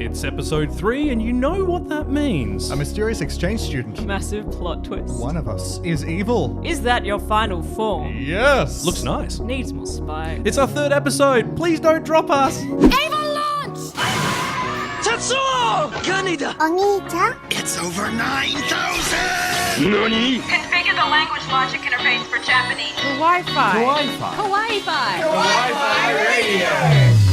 It's episode 3, and you know what that means. A mysterious exchange student. Massive plot twist. One of us is evil. Is that your final form? Yes. Looks nice. Needs more spikes. It's our 3rd episode. Please don't drop us. Ava launch! Tetsuo! Kaneda! It's over 9,000! Nani? Configure the language logic interface for Japanese. Kawaii-Fi. Kawaii-Fi. Kawaii-Fi. Kawaii-Fi Radio!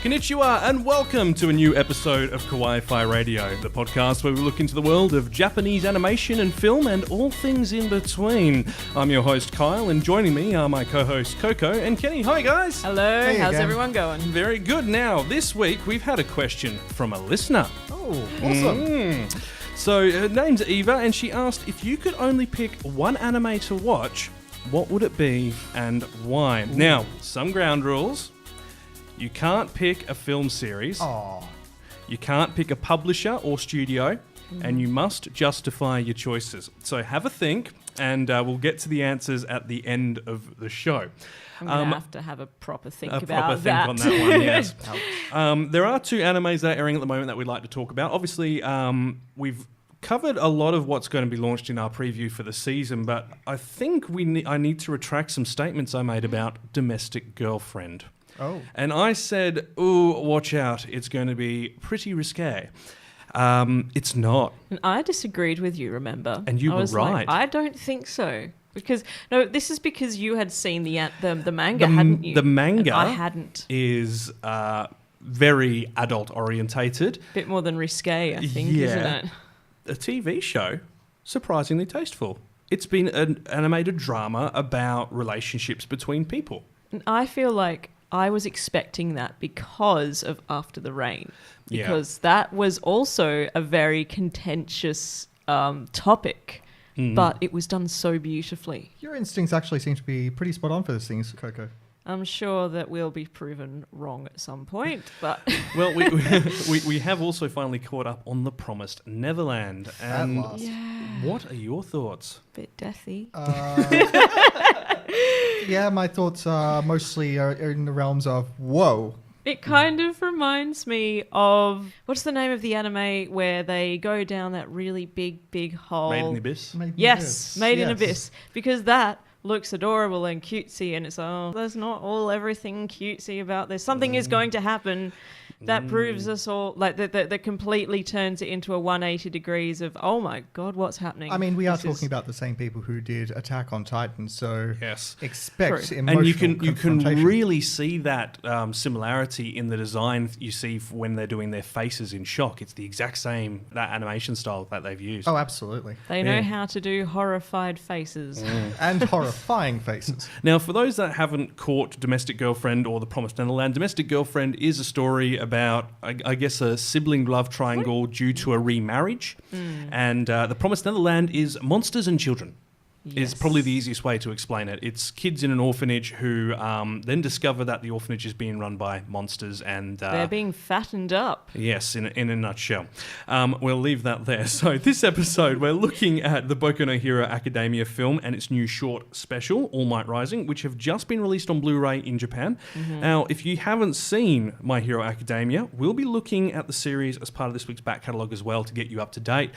Konnichiwa, and welcome to a new episode of Kawaii-Fi Radio, the podcast where we look into the world of Japanese animation and film and all things in between. I'm your host, Kyle, and joining me are my co-hosts, Coco and Kenny. Hi, guys. Hello, Hey how's again. everyone going? Very good. Now, this week, we've had a question from a listener. Oh, awesome. So, her name's Eva, and she asked, if you could only pick one anime to watch, what would it be and why? Now, some ground rules. You can't pick a film series. Aw. You can't pick a publisher or studio, and you must justify your choices. So have a think, and we'll get to the answers at the end of the show. I'm going to have to have a proper think A about proper that. think on that one, yes. There are 2 animes that are airing at the moment that we'd like to talk about. Obviously, we've covered a lot of what's going to be launched in our preview for the season, but I think I need to retract some statements I made about Domestic Girlfriend. Oh. And I said, ooh, watch out, it's going to be pretty risque. It's not. And I disagreed with you, remember? And you I were was right. Like, I don't think so. Because, no, this is because you had seen the manga, hadn't you? The manga And I hadn't. is very adult-orientated. Bit more than risque, I think, Yeah. isn't it? A TV show, surprisingly tasteful. It's been an animated drama about relationships between people. And I feel like I was expecting that because of After the Rain. Yeah. Because that was also a very contentious topic, but it was done so beautifully. Your instincts actually seem to be pretty spot on for this thing, Coco. I'm sure that we'll be proven wrong at some point, but Well, we have also finally caught up on The Promised Neverland. At And last. what are your thoughts? bit deathy. Yeah, my thoughts are mostly in the realms of, whoa. It kind of reminds me of, what's the name of the anime where they go down that really big hole? Made in the Abyss? Yes, Made in Yes. Abyss. Because that looks adorable and cutesy, and it's, there's not everything cutesy about this. Something is going to happen that proves us all, like, that completely turns it into a 180 degrees of, oh my God, what's happening? I mean, we are This is- talking about the same people who did Attack on Titan, so Yes. expect True. emotional And you can confrontation. really see that similarity in the design you see when they're doing their faces in shock. It's the exact same, that animation style that they've used. Oh, absolutely. They know Yeah. how to do horrified faces. And horrifying faces. Now, for those that haven't caught Domestic Girlfriend or The Promised Neverland, Domestic Girlfriend is a story about, I guess, a sibling love triangle due to a remarriage. And The Promised Neverland is monsters and children. Is Yes. probably the easiest way to explain it. It's kids in an orphanage who then discover that the orphanage is being run by monsters and... They're being fattened up. Yes, in a nutshell. We'll leave that there. So this episode, we're looking at the Boku no Hero Academia film and its new short special, All Might Rising, which have just been released on Blu-ray in Japan. Now, if you haven't seen My Hero Academia, we'll be looking at the series as part of this week's back catalogue as well to get you up to date.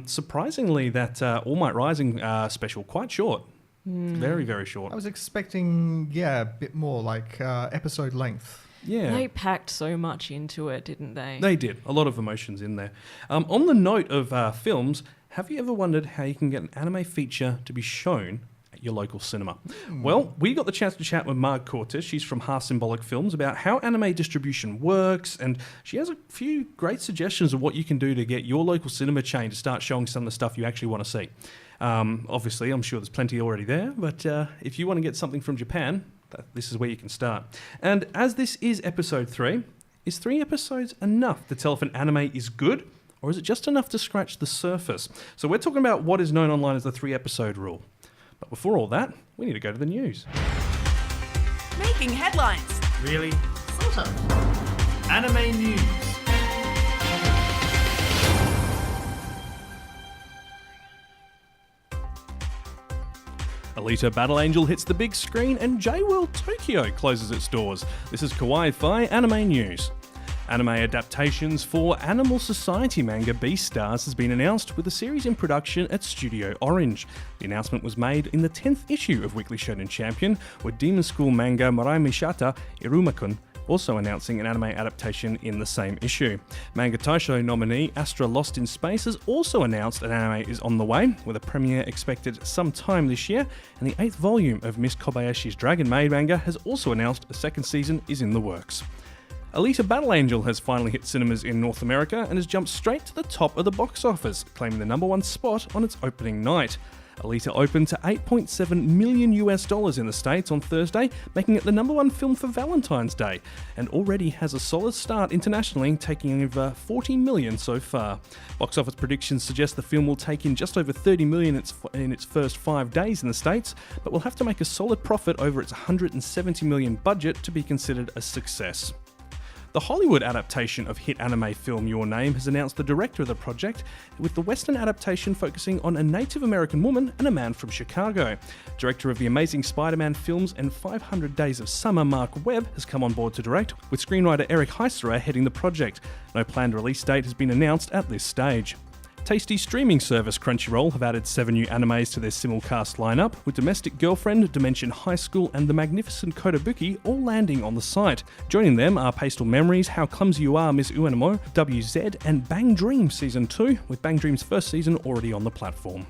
Surprisingly, that All Might Rising special, quite short. Very, very short. I was expecting, a bit more, like episode length. Yeah. They packed so much into it, didn't they? They did. A lot of emotions in there. On the note of films, have you ever wondered how you can get an anime feature to be shown at your local cinema? Well, we got the chance to chat with Marg Cortez. She's from Half Symbolic Films about how anime distribution works, and she has a few great suggestions of what you can do to get your local cinema chain to start showing some of the stuff you actually want to see. Obviously, I'm sure there's plenty already there, but if you want to get something from Japan, this is where you can start. And as this is episode 3, is 3 episodes enough to tell if an anime is good, or is it just enough to scratch the surface? So we're talking about what is known online as the 3-episode rule. But before all that, we need to go to the news. Making headlines. Really? Sort of. Anime news. Alita Battle Angel hits the big screen and J-World Tokyo closes its doors. This is Kawaii-Fi Anime News. Anime adaptations for Animal Society manga Beastars has been announced with a series in production at Studio Orange. The announcement was made in the 10th issue of Weekly Shonen Champion, with Demon School manga Marai Mishata Iruma-kun also announcing an anime adaptation in the same issue. Manga Taisho nominee Astra Lost in Space has also announced an anime is on the way, with a premiere expected sometime this year, and the 8th volume of Miss Kobayashi's Dragon Maid manga has also announced a second season is in the works. Alita Battle Angel has finally hit cinemas in North America and has jumped straight to the top of the box office, claiming the #1 spot on its opening night. Alita opened to $8.7 million in the States on Thursday, making it the #1 film for Valentine's Day, and already has a solid start internationally, taking over $40 million so far. Box office predictions suggest the film will take in just over $30 million in its first 5 days in the States, but will have to make a solid profit over its $170 million budget to be considered a success. The Hollywood adaptation of hit anime film Your Name has announced the director of the project, with the Western adaptation focusing on a Native American woman and a man from Chicago. Director of the Amazing Spider-Man films and 500 Days of Summer, Mark Webb, has come on board to direct, with screenwriter Eric Heisserer heading the project. No planned release date has been announced at this stage. Tasty streaming service Crunchyroll have added 7 new animes to their simulcast lineup, with Domestic Girlfriend, Dimension High School and The Magnificent Kotobuki all landing on the site. Joining them are Pastel Memories, How Clumsy You Are, Miss Uenamo, WZ and Bang Dream Season 2, with Bang Dream's first season already on the platform.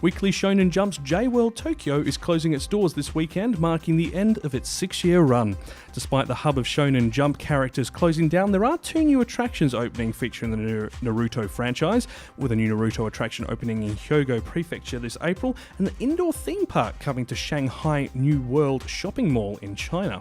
Weekly Shonen Jump's J-World Tokyo is closing its doors this weekend, marking the end of its 6-year run. Despite the hub of Shonen Jump characters closing down, there are 2 new attractions opening featuring the Naruto franchise, with a new Naruto attraction opening in Hyogo Prefecture this April, and the indoor theme park coming to Shanghai New World Shopping Mall in China.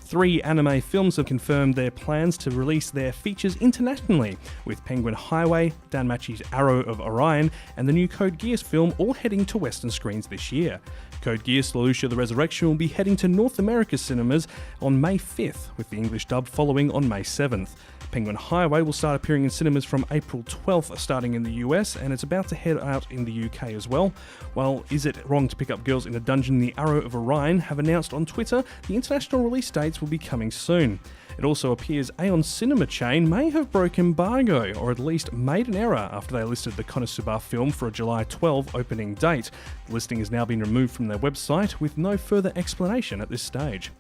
3 anime films have confirmed their plans to release their features internationally, with Penguin Highway, Danmachi's Arrow of Orion, and the new Code Geass film all heading to Western screens this year. Code Geass Lelouch the Resurrection will be heading to North America cinemas on May 5th, with the English dub following on May 7th. Penguin Highway will start appearing in cinemas from April 12th, starting in the US, and it's about to head out in the UK as well. While Is It Wrong to Pick Up Girls in a Dungeon, The Arrow of Orion have announced on Twitter the international release dates will be coming soon. It also appears Aeon Cinema Chain may have broken embargo, or at least made an error after they listed the Konosuba film for a July 12 opening date. The listing has now been removed from their website with no further explanation at this stage.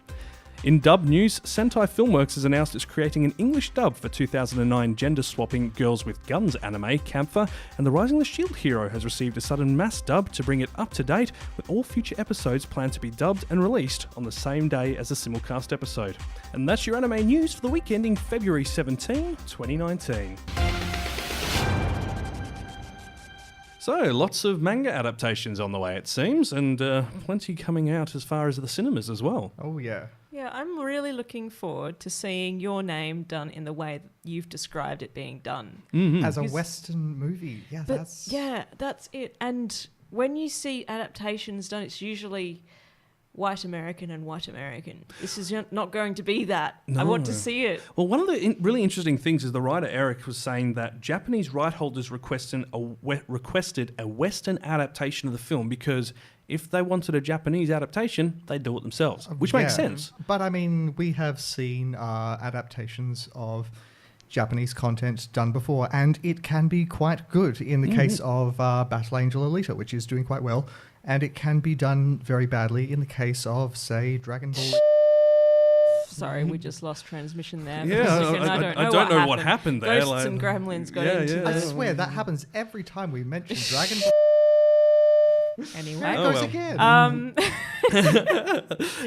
In dub news, Sentai Filmworks has announced it's creating an English dub for 2009 gender-swapping Girls with Guns anime, Camphor, and The Rising the Shield Hero has received a sudden mass dub to bring it up to date, with all future episodes planned to be dubbed and released on the same day as the simulcast episode. And that's your anime news for the week ending February 17, 2019. So, lots of manga adaptations on the way, it seems, and plenty coming out as far as the cinemas as well. Oh, yeah. Yeah, I'm really looking forward to seeing Your Name done in the way that you've described it being done. Mm-hmm. As a Western movie. Yeah, that's it. And when you see adaptations done, it's usually white American and white American. This is not going to be that. No. I want to see it. Well, one of the really interesting things is the writer Eric was saying that Japanese right holders requested a Western adaptation of the film because if they wanted a Japanese adaptation, they'd do it themselves, which makes sense. But I mean, we have seen adaptations of Japanese content done before, and it can be quite good in the case of Battle Angel Alita, which is doing quite well, and it can be done very badly in the case of, say, Dragon Ball. Sorry, we just lost transmission there. Yeah, I don't know what happened there. Ghosts and gremlins got into I swear, that happens every time we mention Dragon Ball. Anyway. There it goes again.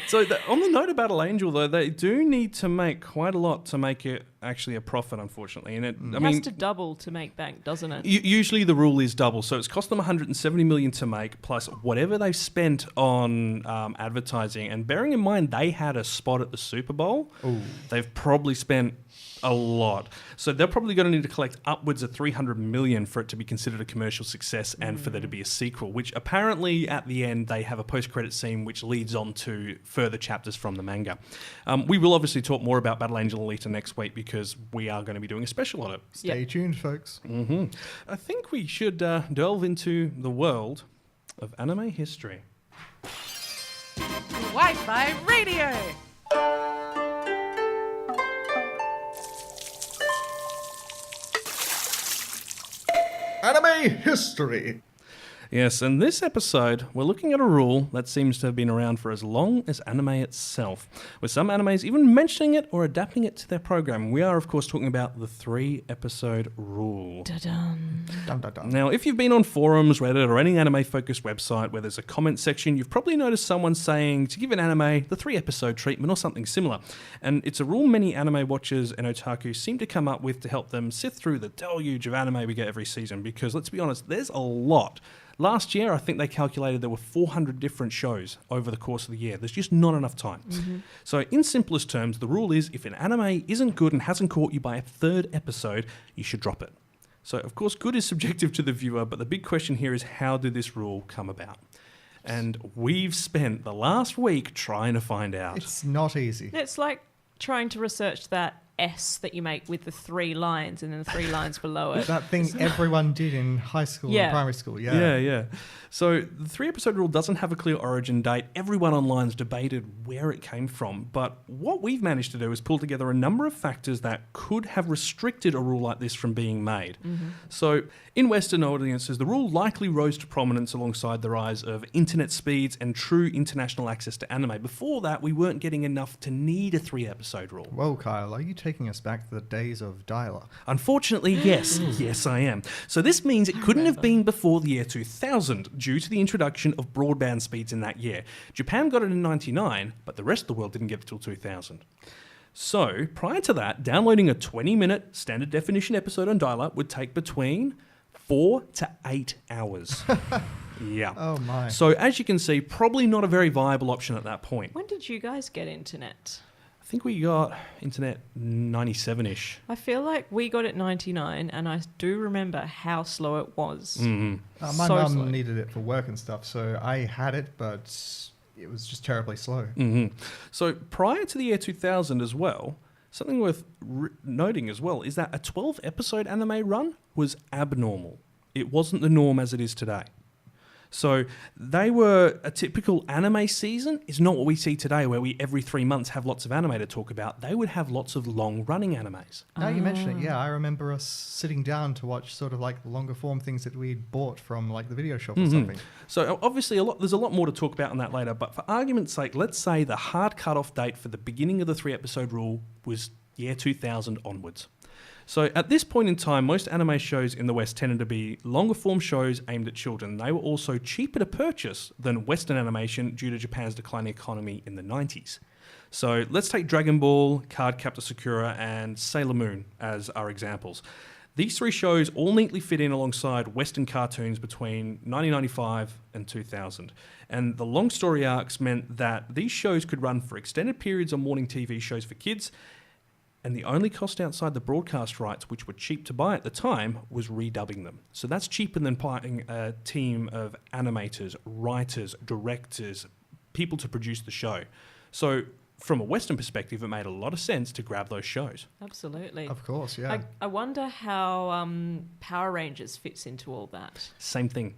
So on the note of Battle Angel, though, they do need to make quite a lot to make it actually a profit, unfortunately. And it has to double to make bank, doesn't it? Usually the rule is double. So it's cost them $170 million to make, plus whatever they've spent on advertising. And bearing in mind they had a spot at the Super Bowl, they've probably spent a lot. So they're probably going to need to collect upwards of $300 million for it to be considered a commercial success and for there to be a sequel, which apparently at the end they have a post-credit scene which leads on to further chapters from the manga. We will obviously talk more about Battle Angel Alita next week because we are going to be doing a special on it. Stay tuned, folks. I think we should delve into the world of anime history. Wi-Fi radio. Anime history. Yes, and this episode, we're looking at a rule that seems to have been around for as long as anime itself, with some animes even mentioning it or adapting it to their program. We are, of course, talking about the 3-episode rule. Da-dum. Dun, dun, dun. Now, if you've been on forums, Reddit, or any anime-focused website where there's a comment section, you've probably noticed someone saying to give an anime the 3-episode treatment or something similar. And it's a rule many anime watchers and otaku seem to come up with to help them sift through the deluge of anime we get every season, because let's be honest, there's a lot. Last year, I think they calculated there were 400 different shows over the course of the year. There's just not enough time. Mm-hmm. So in simplest terms, the rule is if an anime isn't good and hasn't caught you by a 3rd episode, you should drop it. So, of course, good is subjective to the viewer, but the big question here is how did this rule come about? And we've spent the last week trying to find out. It's not easy. It's like trying to research that S that you make with the 3 lines and then the 3 lines below it. That thing everyone did in high school and primary school, Yeah. So the 3-episode rule doesn't have a clear origin date. Everyone online's debated where it came from. But what we've managed to do is pull together a number of factors that could have restricted a rule like this from being made. Mm-hmm. So in Western audiences, the rule likely rose to prominence alongside the rise of internet speeds and true international access to anime. Before that, we weren't getting enough to need a 3-episode rule. Whoa, Kyle, are you taking us back to the days of dial-up? Unfortunately, yes. Yes, I am. So this means it couldn't have been before the year 2000 due to the introduction of broadband speeds in that year. Japan got it in 99, but the rest of the world didn't get it till 2000. So prior to that, downloading a 20-minute standard definition episode on dial-up would take between 4 to 8 hours. Yeah. Oh my. So as you can see, probably not a very viable option at that point. When did you guys get internet? I think we got internet 97-ish. I feel like we got it 99, and I do remember how slow it was. Mm-hmm. My So mum slow. needed it for work and stuff, so I had it, but it was just terribly slow. Mm-hmm. So prior to the year 2000 as well, something worth noting as well is that a 12-episode anime run was abnormal. It wasn't the norm as it is today. So they were a typical anime season is not what we see today, where we every 3 months have lots of anime to talk about. They would have lots of long-running animes. Now you mention it, I remember us sitting down to watch sort of like longer form things that we'd bought from like the video shop or something. So obviously there's a lot more to talk about on that later, but for argument's sake, let's say the hard cut-off date for the beginning of the 3-episode rule was year 2000 onwards. So at this point in time, most anime shows in the West tended to be longer form shows aimed at children. They were also cheaper to purchase than Western animation due to Japan's declining economy in the 90s. So let's take Dragon Ball, Cardcaptor Sakura, and Sailor Moon as our examples. These 3 shows all neatly fit in alongside Western cartoons between 1995 and 2000. And the long story arcs meant that these shows could run for extended periods on morning TV shows for kids, and the only cost outside the broadcast rights, which were cheap to buy at the time, was redubbing them. So that's cheaper than buying a team of animators, writers, directors, people to produce the show. So from a Western perspective, it made a lot of sense to grab those shows. Absolutely. Of course, yeah. I wonder how Power Rangers fits into all that. Same thing.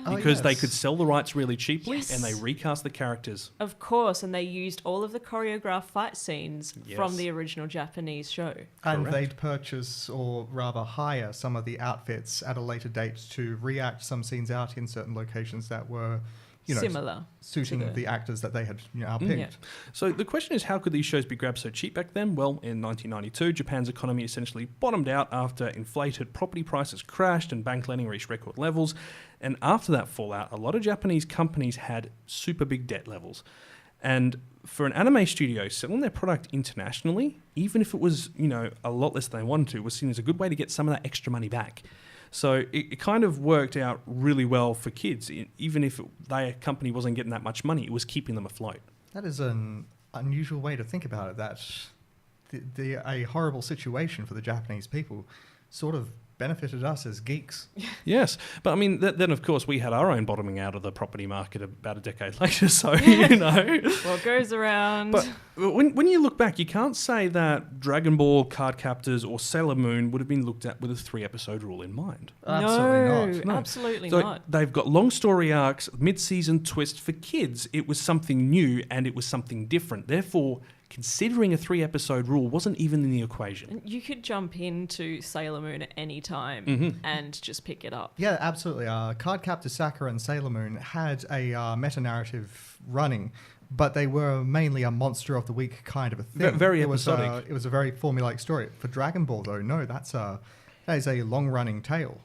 Oh, Because they yes. could sell the rights really cheaply, Yes. and they recast the characters. Of course, and they used all of the choreographed fight scenes from Yes. the original Japanese show. And Correct. they'd purchase or rather hire some of the outfits at a later date to react some scenes out in certain locations that were, Similar suiting to the actors that they had picked. Yeah. So the question is, how could these shows be grabbed so cheap back then? Well, in 1992, Japan's economy essentially bottomed out after inflated property prices crashed and bank lending reached record levels. And after that fallout, a lot of Japanese companies had super big debt levels. And for an anime studio, selling their product internationally, even if it was, a lot less than they wanted to, was seen as a good way to get some of that extra money back. So it kind of worked out really well for kids. Even if their company wasn't getting that much money, it was keeping them afloat. That is an unusual way to think about it, that a horrible situation for the Japanese people sort of benefited us as geeks. Yes, but I mean, then of course we had our own bottoming out of the property market about a decade later. So you know, What goes around? But when you look back, you can't say that Dragon Ball, Card Captors, or Sailor Moon would have been looked at with a 3-episode rule in mind. Absolutely not. No. Absolutely So not. they've got long story arcs, mid-season twist for kids. It was something new and it was something different. Therefore, considering a 3-episode rule wasn't even in the equation. You could jump into Sailor Moon at any time and just pick it up. Yeah, absolutely. Cardcaptor Sakura and Sailor Moon had a meta-narrative running, but they were mainly a monster of the week kind of a thing. Very episodic. It was a very formulaic story. For Dragon Ball, though, no, that is a long-running tale.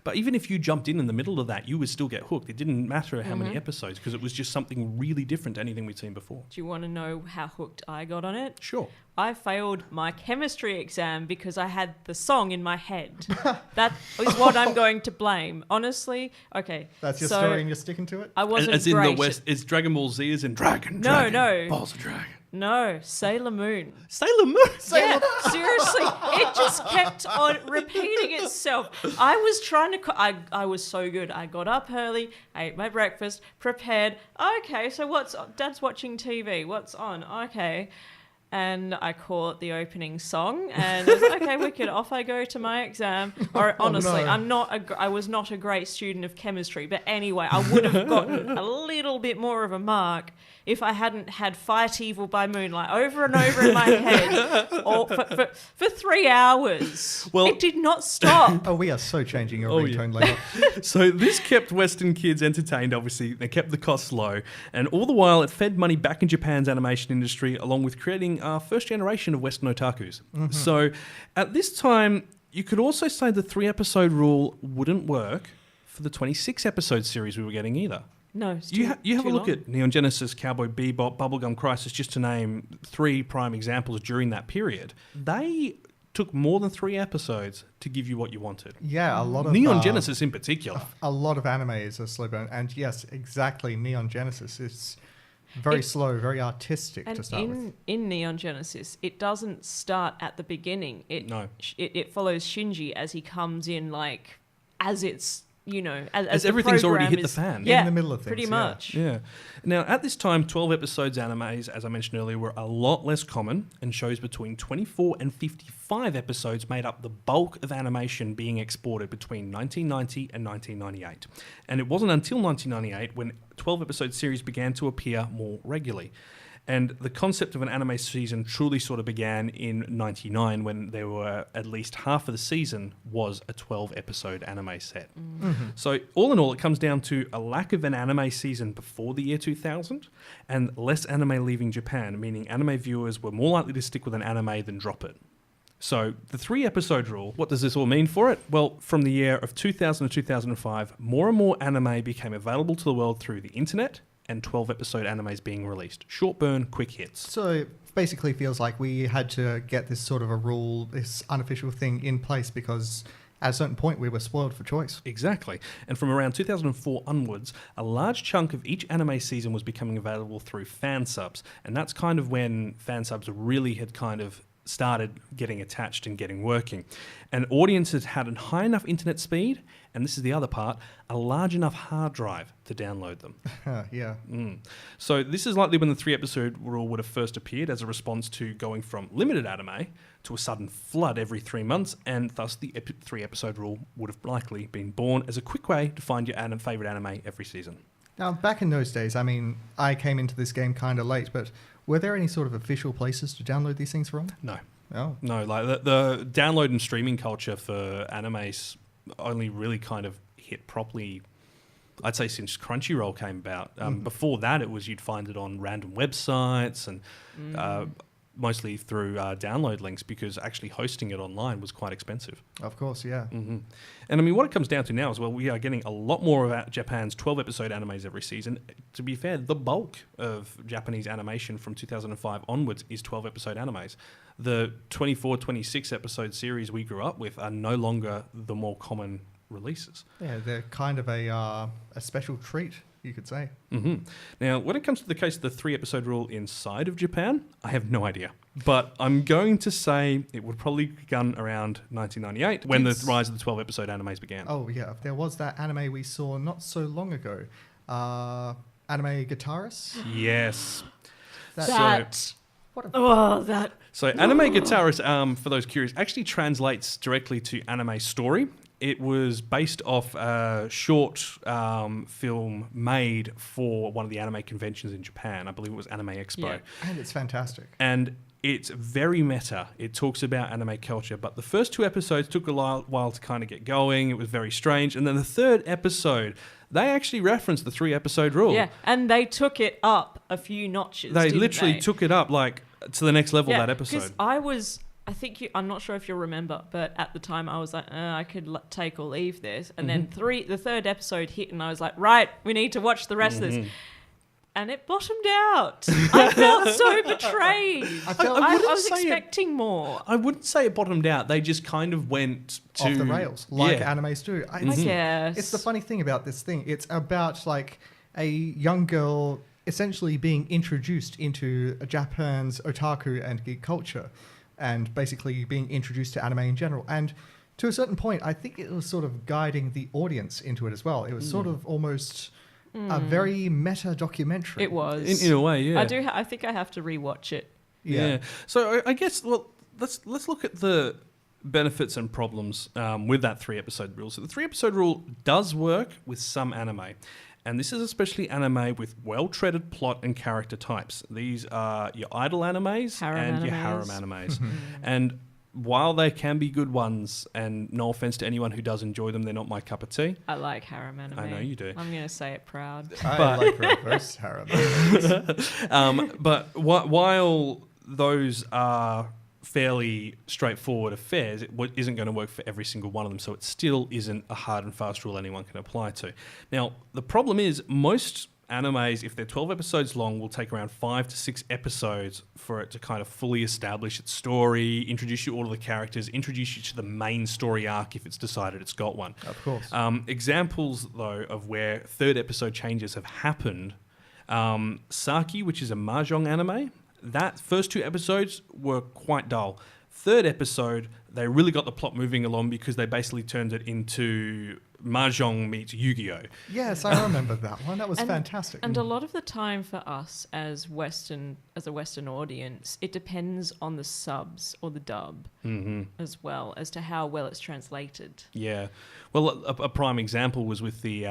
But even if you jumped in the middle of that, you would still get hooked. It didn't matter how many episodes because it was just something really different to anything we'd seen before. Do you want to know how hooked I got on it? Sure. I failed my chemistry exam because I had the song in my head. That is what I'm going to blame. Honestly, okay. That's your story and you're sticking to it? I wasn't as in great. the West, it's Dragon Ball Z as in dragon. No, dragon, no. Balls of dragon. No, Sailor Moon. Sailor Moon. Yeah, seriously, it just kept on repeating itself. I was trying to. I was so good. I got up early, ate my breakfast, prepared. Okay, so what's Dad's watching TV? What's on? Okay. And I caught the opening song, and I was like, okay, wicked. Off I go to my exam. Or honestly, no. I was not a great student of chemistry, but anyway, I would have gotten a little bit more of a mark if I hadn't had Fight Evil by Moonlight over and over in my head for 3 hours. Well- it did not stop. Oh, we are so changing your Oh, yeah. ringtone later. So this kept Western kids entertained, obviously. They kept the costs low. And all the while, it fed money back in Japan's animation industry, along with creating our first generation of Western otakus. So at this time, you could also say the 3-episode rule wouldn't work for the 26-episode series we were getting either. No, it's You have a too look long. at Neon Genesis, Cowboy Bebop, Bubblegum Crisis, just to name 3 prime examples during that period. They took more than 3 episodes to give you what you wanted. Yeah, a lot of Neon Genesis in particular. A lot of anime is a slow burn, and yes, exactly. Neon Genesis is very slow, very artistic And to start with. in Neon Genesis, it doesn't start at the beginning. No. It follows Shinji as he comes in, like, as it's, you know, as the everything's already program hit the is- fan. Yeah, In the middle of things, pretty yeah. much. Yeah. Now, at this time, 12 episodes animes, as I mentioned earlier, were a lot less common, and shows between 24 and 55 episodes made up the bulk of animation being exported between 1990 and 1998. And it wasn't until 1998 when 12-episode series began to appear more regularly. And the concept of an anime season truly sort of began in 99 when there were at least half of the season was a 12-episode anime set. So all in all, it comes down to a lack of an anime season before the year 2000 and less anime leaving Japan, meaning anime viewers were more likely to stick with an anime than drop it. So the 3-episode rule, what does this all mean for it? Well, from the year of 2000 to 2005, more and more anime became available to the world through the internet, and 12-episode animes being released. Short burn, quick hits. So it basically feels like we had to get this sort of a rule, this unofficial thing in place because at a certain point we were spoiled for choice. Exactly. And from around 2004 onwards, a large chunk of each anime season was becoming available through fan subs. And that's kind of when fan subs really had kind of started getting attached and getting working. And audiences had a high enough internet speed, and this is the other part, a large enough hard drive to download them. Yeah. So this is likely when the 3-episode rule would have first appeared as a response to going from limited anime to a sudden flood every 3 months, and thus the 3-episode rule would have likely been born as a quick way to find your favourite anime every season. Now, back in those days, I mean, I came into this game kind of late, but were there any sort of official places to download these things from? No. Oh. No, like the download and streaming culture for animes only really kind of hit properly, I'd say, since Crunchyroll came about. Before that, it was you'd find it on random websites and mostly through download links because actually hosting it online was quite expensive. Of course, yeah. And I mean, what it comes down to now is, well, we are getting a lot more of Japan's 12-episode animes every season. To be fair, the bulk of Japanese animation from 2005 onwards is 12-episode animes. The 24, 26-episode series we grew up with are no longer the more common releases. Yeah, they're kind of a special treat you could say. hmm Now, when it comes to the case of the 3-episode rule inside of Japan, I have no idea. But I'm going to say it would probably begun around 1998 when the rise of the 12-episode animes began. Oh, yeah. There was that anime we saw not so long ago. Anime Guitarist? Yes. That. So Anime Guitarist, for those curious, actually translates directly to anime story. It was based off a short film made for one of the anime conventions in Japan. I believe it was Anime Expo. Yeah. And it's fantastic. And it's very meta. It talks about anime culture, but the first 2 episodes took a while to kind of get going. It was very strange. And then the 3rd episode, they actually referenced the 3-episode rule. Yeah, and they took it up a few notches. They didn't literally they? took it up like to the next level that because episode. I'm not sure if you'll remember, but at the time I was like, I could take or leave this. And then the 3rd episode hit and I was like, right, we need to watch the rest of this. And it bottomed out. I felt so betrayed. I was expecting more. I wouldn't say it bottomed out. They just kind of went to... Off the rails, like animes do. I guess. It's the funny thing about this thing. It's about like a young girl essentially being introduced into Japan's otaku and geek culture and basically being introduced to anime in general. And to a certain point, I think it was sort of guiding the audience into it as well. It was sort of almost... a very meta documentary. It was. In a way, yeah. I think I have to rewatch it. Yeah. So I guess, well, let's look at the benefits and problems with that 3-episode rule. So the 3-episode rule does work with some anime. And this is especially anime with well-treaded plot and character types. These are your idol animes your harem animes. And while they can be good ones, and no offense to anyone who does enjoy them, they're not my cup of tea. I like harem anime. I know you do. I'm going to say it proud. I like reverse harem. But while those are fairly straightforward affairs, it isn't going to work for every single one of them, so it still isn't a hard and fast rule anyone can apply to. Now, the problem is most animes, if they're 12 episodes long, will take around 5 to 6 episodes for it to kind of fully establish its story, introduce you all to the characters, introduce you to the main story arc if it's decided it's got one. Of course. Examples, though, of where 3rd episode changes have happened. Saki, which is a mahjong anime, that first 2 episodes were quite dull. 3rd episode, they really got the plot moving along because they basically turned it into mahjong meets Yu-Gi-Oh! Yes, I remember that one. That was fantastic. And a lot of the time for us as a Western audience, it depends on the subs or the dub as well as to how well it's translated. Yeah. Well, a prime example was with the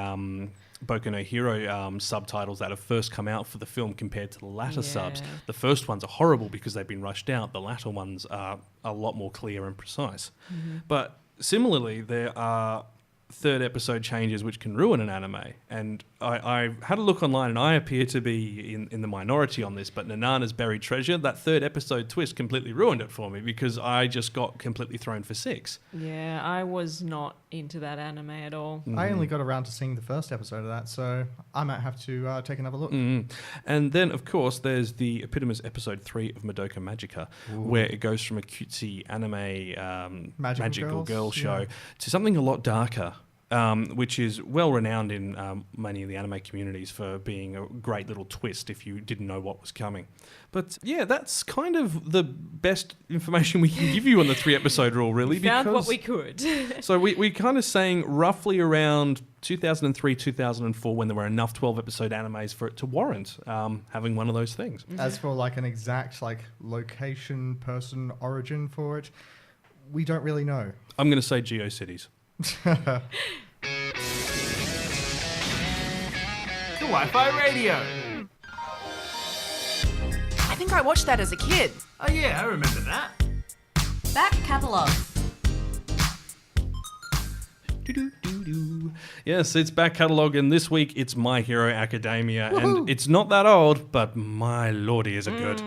Boku no Hero subtitles that have first come out for the film compared to the latter subs. The first ones are horrible because they've been rushed out. The latter ones are a lot more clear and precise. But similarly, there are 3rd episode changes which can ruin an anime. And I had a look online and I appear to be in the minority on this, but Nanana's Buried Treasure, that 3rd episode twist completely ruined it for me because I just got completely thrown for 6. Yeah, I was not into that anime at all. I only got around to seeing the first episode of that, so I might have to take another look. And then, of course, there's the epitomous episode 3 of Madoka Magica, where it goes from a cutesy anime magical girl show to something a lot darker. Which is well renowned in many of the anime communities for being a great little twist if you didn't know what was coming. But yeah, that's kind of the best information we can give you on the 3-episode rule, really. We found what we could. So we're kind of saying roughly around 2003, 2004, when there were enough 12-episode animes for it to warrant having one of those things. As for like an exact location, person, origin for it, we don't really know. I'm going to say GeoCities. Kawaii-Fi Radio. I think I watched that as a kid. Oh yeah, I remember that. Back Catalogue. Yes, it's back catalogue, and this week it's My Hero Academia. Woohoo! And it's not that old, but my lordy, is it good.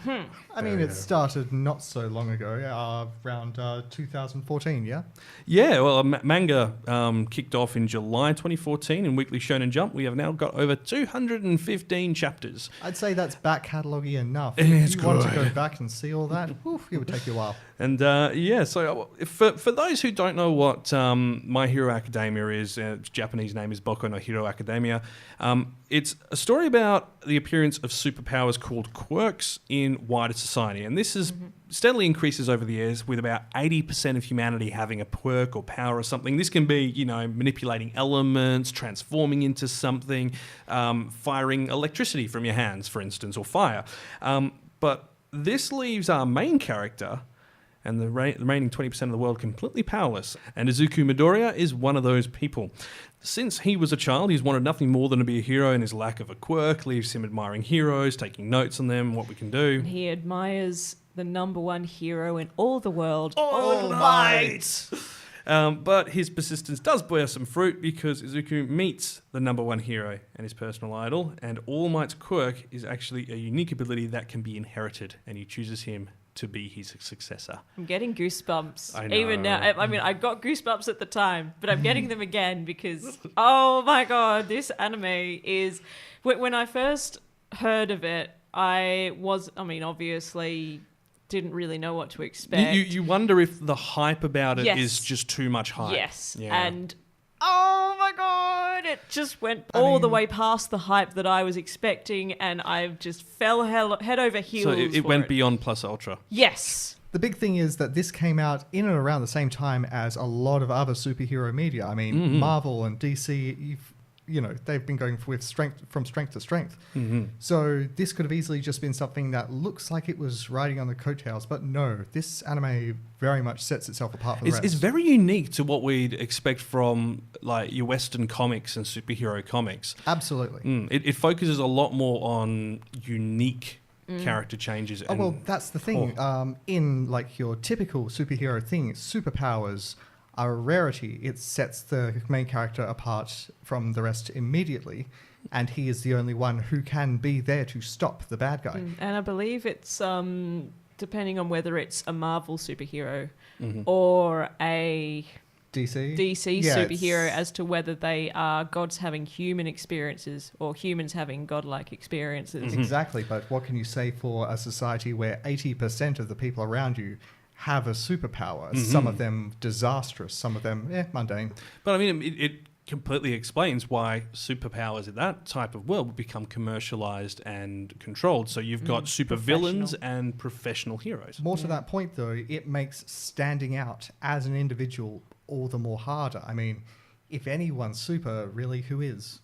I mean, it started not so long ago, around 2014, yeah? Yeah, well, manga kicked off in July 2014 in Weekly Shonen Jump. We have now got over 215 chapters. I'd say that's back catalogue-y enough. It's If you want to good. go back and see all that, it would take you a while. And so for those who don't know what My Hero Academia is, its Japanese name is Boku no Hero Academia. It's a story about the appearance of superpowers called quirks in wider society. And this is steadily increases over the years, with about 80% of humanity having a quirk or power or something. This can be, manipulating elements, transforming into something, firing electricity from your hands, for instance, or fire. But this leaves our main character and the remaining 20% of the world completely powerless. And Izuku Midoriya is one of those people. Since he was a child, he's wanted nothing more than to be a hero, and his lack of a quirk leaves him admiring heroes, taking notes on them, what we can do. He admires the number one hero in all the world. All Might! But his persistence does bear some fruit, because Izuku meets the number one hero and his personal idol, and All Might's quirk is actually a unique ability that can be inherited, and he chooses him to be his successor. I'm getting goosebumps. I know. Even now. I mean, I got goosebumps at the time, but I'm getting them again because, oh my God, this anime is... When I first heard of it, obviously didn't really know what to expect. You wonder if the hype about it Yes. is just too much hype. Yes. Yeah. And oh my God, it just went all the way past the hype that I was expecting, and I just fell head over heels. So it for went beyond plus ultra. Yes. The big thing is that this came out in and around the same time as a lot of other superhero media. I mean, Marvel and DC, they've been going from strength to strength. So this could have easily just been something that looks like it was riding on the coattails, but no, this anime very much sets itself apart from the rest. It's very unique to what we'd expect from like your Western comics and superhero comics. Absolutely. It focuses a lot more on unique character changes. Oh, well, that's the thing. In like your typical superhero thing, superpowers are a rarity. It sets the main character apart from the rest immediately, and he is the only one who can be there to stop the bad guy. And I believe it's depending on whether it's a Marvel superhero or a DC superhero, as to whether they are gods having human experiences or humans having godlike experiences. Exactly, but what can you say for a society where 80% of the people around you have a superpower? Some of them disastrous, some of them mundane. But I mean, it completely explains why superpowers in that type of world would become commercialized and controlled. So you've got super villains and professional heroes. More to that point, though, it makes standing out as an individual all the more harder. I mean, if anyone's super, really, who is?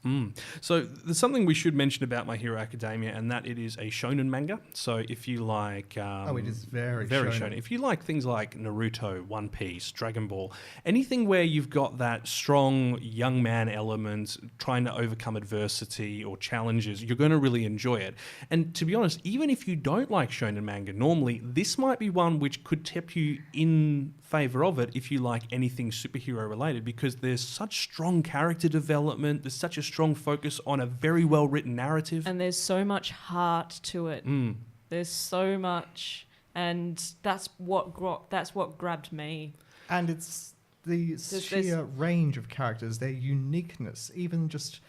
So there's something we should mention about My Hero Academia, and that it is a shonen manga. So if you like... it is very shonen. If you like things like Naruto, One Piece, Dragon Ball, anything where you've got that strong young man element trying to overcome adversity or challenges, you're going to really enjoy it. And to be honest, even if you don't like shonen manga normally, this might be one which could tip you in favour of it if you like anything superhero related, because there's such strong character development, there's such a strong focus on a very well written narrative, And there's so much heart to it. There's so much, and that's what grabbed me. And it's the sheer range of characters, their uniqueness, even just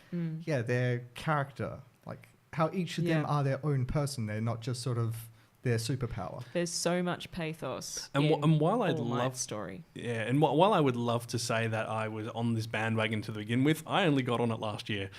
their character, like how each of them are their own person. They're not just sort of their superpower. There's so much pathos. and while I'd All love Might's story, and while I would love to say that I was on this bandwagon to begin with, I only got on it last year.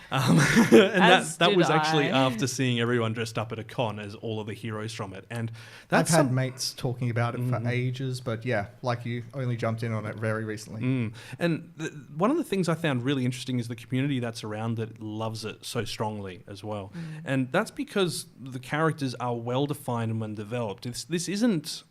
And that was actually after seeing everyone dressed up at a con as all of the heroes from it. And I've had mates talking about it for ages, but like you, only jumped in on it very recently. And one of the things I found really interesting is the community that's around it loves it so strongly as well. And that's because the characters are well defined and well developed. This isn't...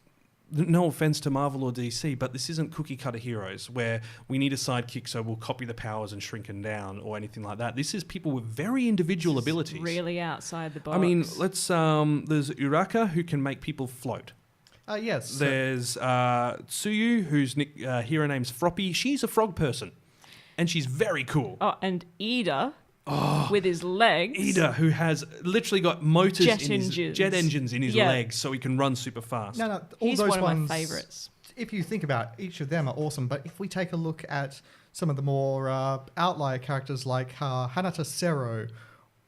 No offense to Marvel or DC, but this isn't cookie cutter heroes where we need a sidekick so we'll copy the powers and shrink them down or anything like that. This is people with very individual abilities. really outside the box. I mean, there's Uraka, who can make people float. Yes. There's Tsuyu, whose hero name's Froppy. She's a frog person, and she's very cool. Oh, and Ida with his legs. Ida, who has literally got motors jet engines in his Yeah. legs, so he can run super fast. No, all He's those one of ones, my favourites. If you think about it, each of them are awesome. But if we take a look at some of the more outlier characters like Hanata Sero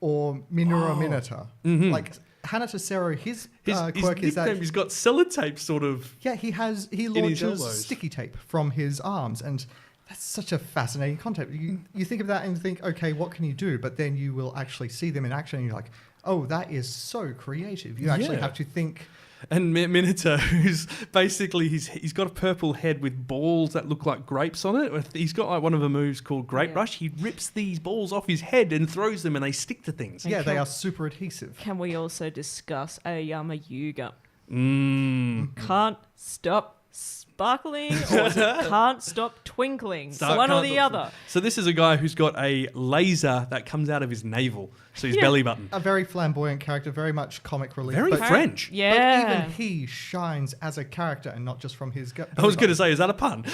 or Minoru Mineta, like Hanata Sero, his quirk is that he's got sellotape sort of. yeah, he his launches elbows. sticky tape from his arms, and that's such a fascinating concept. You think of that and think, okay, what can you do? But then you will actually see them in action, and you're like, oh, that is so creative. You actually Yeah. have to think. And Minato, who's basically he's got a purple head with balls that look like grapes on it. He's got like one of the moves called Grape Rush. He rips these balls off his head and throws them, and they stick to things. Yeah, they are super adhesive. Can we also discuss Aoyama Yuga? Mm. Can't stop sparkling, or is it can't stop twinkling? One or the other. So this is a guy who's got a laser that comes out of his navel, so his belly button. A very flamboyant character, very much comic relief. Very but, French. Yeah. but even he shines as a character and not just from his gut. I was going to say, is that a pun?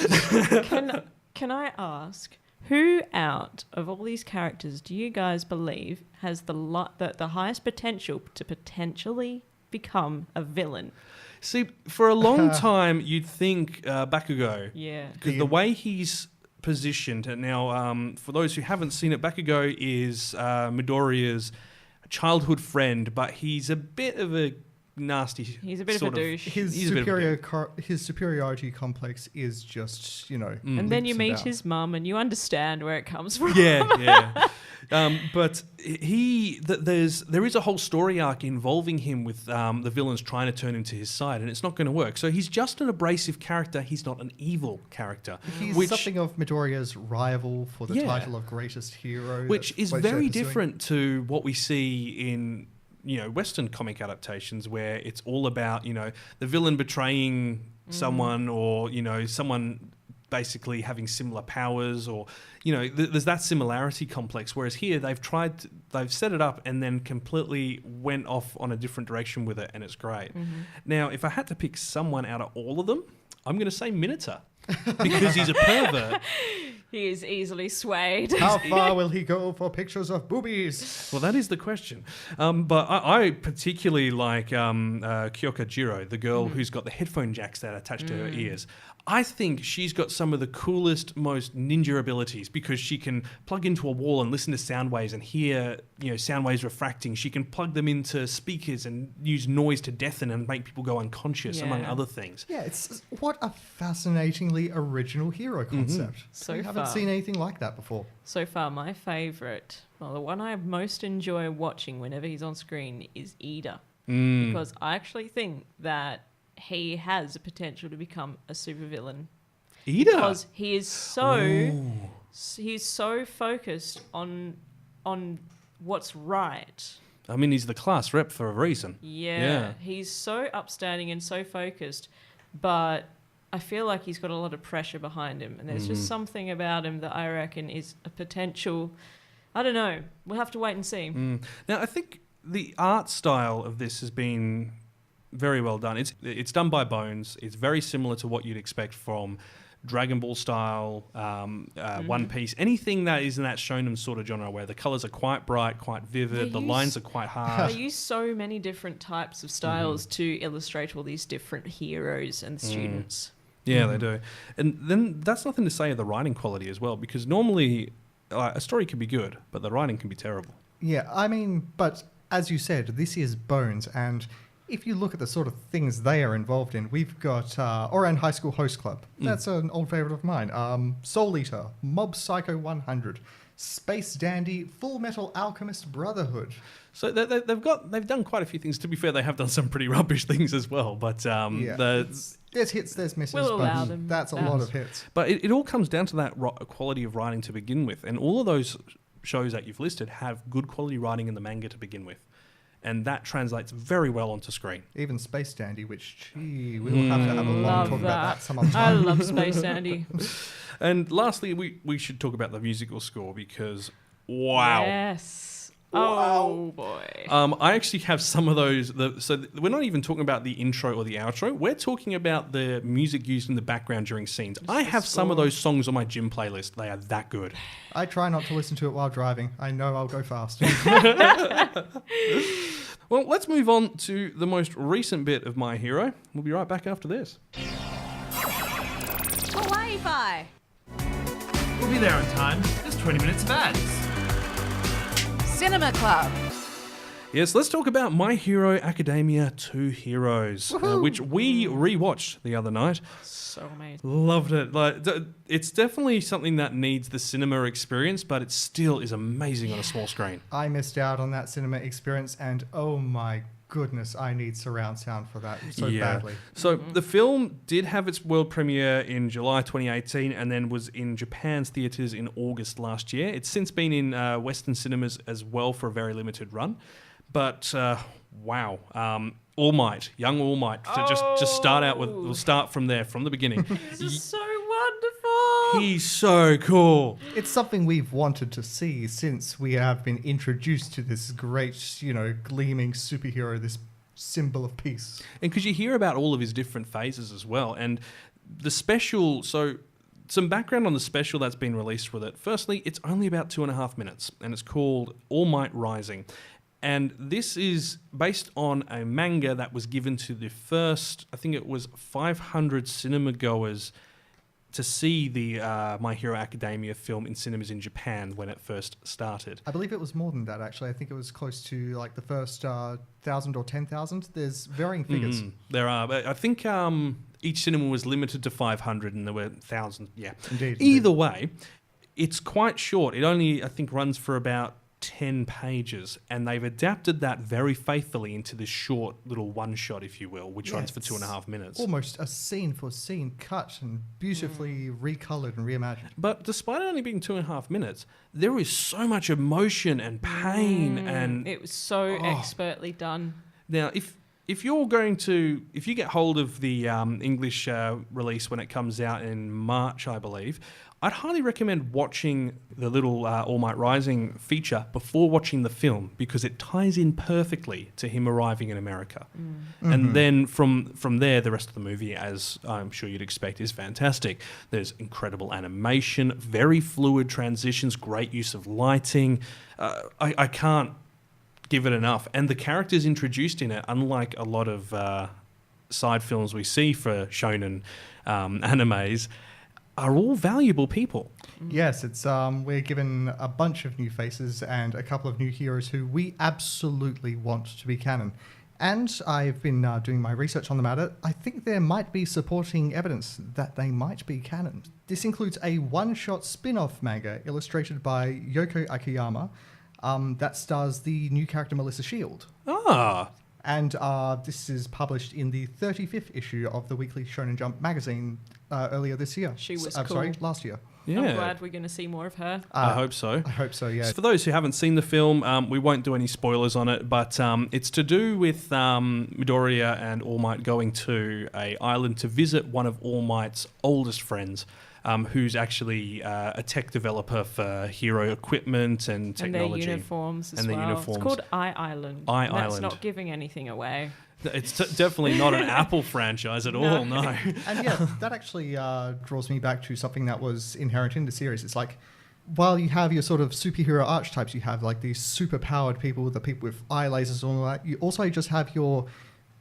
Can I ask, who out of all these characters do you guys believe has the highest potential to potentially become a villain? See, for a long time, you'd think Bakugo. Yeah. Because the way he's positioned, and now for those who haven't seen it, Bakugo is Midoriya's childhood friend, but he's a bit of a nasty. He's a bit of a douche. His superiority complex is just, And then you meet his mum and you understand where it comes from. Yeah. But there is a whole story arc involving him with the villains trying to turn him to his side, and it's not going to work. So he's just an abrasive character. He's not an evil character. He's something of Midoriya's rival for the title of greatest hero. Which is very different to what we see in Western comic adaptations, where it's all about, the villain betraying someone, or, someone basically having similar powers, or, there's that similarity complex. Whereas here they've set it up and then completely went off on a different direction with it, and it's great. Now, if I had to pick someone out of all of them, I'm going to say Minato, because he's a pervert. He is easily swayed. How far will he go for pictures of boobies? Well, that is the question. But I particularly like Kyoka Jiro, the girl who's got the headphone jacks that are attached to her ears. I think she's got some of the coolest, most ninja abilities, because she can plug into a wall and listen to sound waves and hear, sound waves refracting. She can plug them into speakers and use noise to deafen and make people go unconscious, among other things. Yeah, what a fascinatingly original hero concept. So I haven't seen anything like that before. So far, my favourite, the one I most enjoy watching whenever he's on screen is Ida. Because I actually think that he has the potential to become a supervillain. Ida? Because he is so focused on what's right. I mean, he's the class rep for a reason. Yeah. He's so upstanding and so focused, but I feel like he's got a lot of pressure behind him, and there's just something about him that I reckon is a potential. I don't know. We'll have to wait and see. Now, I think the art style of this has been very well done. It's done by Bones. It's very similar to what you'd expect from Dragon Ball style, One Piece, anything that is in that shonen sort of genre, where the colours are quite bright, quite vivid, the lines are quite hard. They use so many different types of styles to illustrate all these different heroes and students. Yeah, they do. And then that's nothing to say of the writing quality as well, because normally a story can be good, but the writing can be terrible. Yeah, I mean, but as you said, this is Bones, and if you look at the sort of things they are involved in, we've got Oran High School Host Club. That's an old favourite of mine. Soul Eater, Mob Psycho 100, Space Dandy, Full Metal Alchemist Brotherhood. So they've done quite a few things. To be fair, they have done some pretty rubbish things as well. But there's hits, there's misses. We'll allow but them. That's a lot of hits. But it all comes down to that quality of writing to begin with, and all of those shows that you've listed have good quality writing in the manga to begin with. And that translates very well onto screen. Even Space Dandy, which, we'll have to have a long talk about that some other I time. love Space Dandy. And lastly, we should talk about the musical score, because, wow. Yes. Oh, boy. I actually have some of those. We're not even talking about the intro or the outro. We're talking about the music used in the background during scenes. I have some of those songs on my gym playlist. They are that good. I try not to listen to it while driving. I know I'll go fast. Well, let's move on to the most recent bit of My Hero. We'll be right back after this. Kawaii-Fi. We'll be there on time. There's 20 minutes of ads. Cinema Club. Yes, let's talk about My Hero Academia 2 Heroes, which we rewatched the other night. So amazing. Loved it. It's definitely something that needs the cinema experience, but it still is amazing on a small screen. I missed out on that cinema experience, and oh my goodness, I need surround sound for that so badly. So the film did have its world premiere in July 2018 and then was in Japan's theatres in August last year. It's since been in Western cinemas as well for a very limited run. But wow, All Might, young All Might. To just start out with, we'll start from there, from the beginning. This is so wonderful. He's so cool. It's something we've wanted to see since we have been introduced to this great, gleaming superhero, this symbol of peace. And because you hear about all of his different phases as well. And the special, so some background on the special that's been released with it. Firstly, it's only about 2.5 minutes, and it's called All Might Rising. And this is based on a manga that was given to the first, I think it was 500 cinema goers to see the My Hero Academia film in cinemas in Japan when it first started. I believe it was more than that, actually. I think it was close to like the first 1,000 or 10,000. There's varying figures. There are, but I think each cinema was limited to 500 and there were thousands. Yeah. Indeed. Either way, it's quite short. It only, I think, runs for about 10 pages, and they've adapted that very faithfully into this short little one shot, if you will, which runs for 2.5 minutes. Almost a scene for scene cut and beautifully recolored and reimagined. But despite it only being 2.5 minutes, there is so much emotion and pain, and it was so expertly done. Now, if you get hold of the English release when it comes out in March, I believe, I'd highly recommend watching the little All Might Rising feature before watching the film, because it ties in perfectly to him arriving in America. And then from there, the rest of the movie, as I'm sure you'd expect, is fantastic. There's incredible animation, very fluid transitions, great use of lighting. I can't give it enough. And the characters introduced in it, unlike a lot of side films we see for shonen animes, are all valuable people. Yes, it's we're given a bunch of new faces and a couple of new heroes who we absolutely want to be canon. And I've been doing my research on the matter. I think there might be supporting evidence that they might be canon. This includes a one-shot spin-off manga illustrated by Yoko Akiyama that stars the new character Melissa Shield. And this is published in the 35th issue of the Weekly Shonen Jump magazine earlier this year. She was cool. cool. Last year. Yeah. I'm glad we're going to see more of her. I hope so. I hope so, yeah. For those who haven't seen the film, we won't do any spoilers on it, but it's to do with Midoriya and All Might going to an island to visit one of All Might's oldest friends, who's actually a tech developer for hero equipment and technology. And their uniforms as well. It's called Island. That's not giving anything away. It's definitely not an Apple franchise at all, no. And yeah, that actually draws me back to something that was inherent in the series. It's like, while you have your sort of superhero archetypes, you have like these super-powered people, the people with eye lasers and all that. You also just have your